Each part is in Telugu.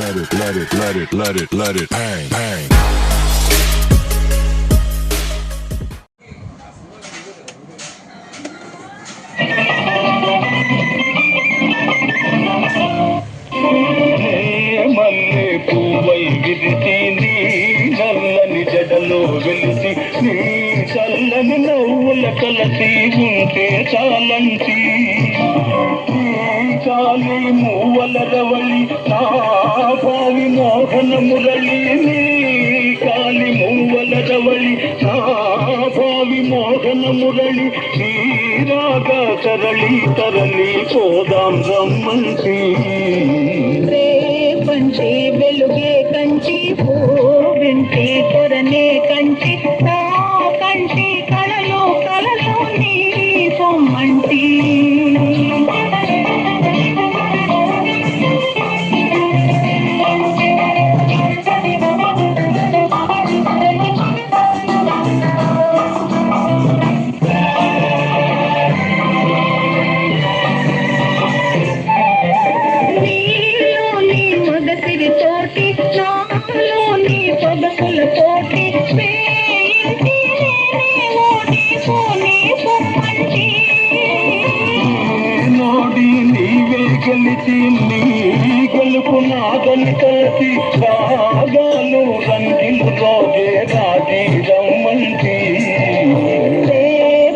let it bang, bang. మల్లె పువ్వై విరిసి నీ నల్లని జడలో వెలిసి నీ చల్లని నవ్వుల కలసి ఉంటే చాలంటి చాలి మూవల రవళి నా భావి మోహన మురళి నీ కాలి మూవల రవళి నా భావి మోహన మురళి నీ రాగా తరళి తరలి పోదాం రమ్మంటి పంచి వెలుగే కంచి పూవింటి కొరనే కంచి నా కంచి కళలో కళలో నీ పొమ్మంటి నోడి నీవే గెలిచి నీ గెలుపు నాదని కలిసి రాగాలు రంగిలు రోజే రాజీ రమ్మంటి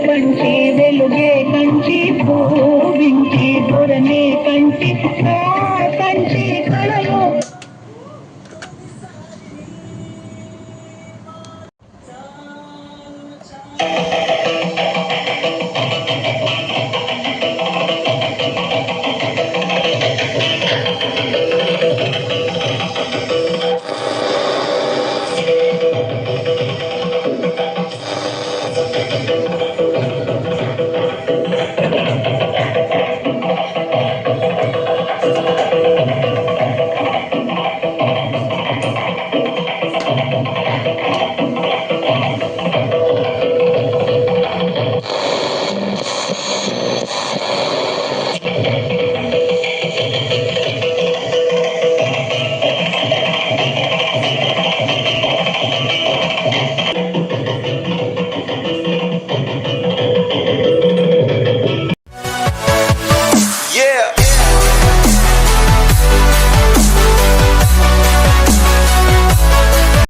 పంచి వెలుగే కంచి పూవించి దొరనే కంచి కంచి కళలో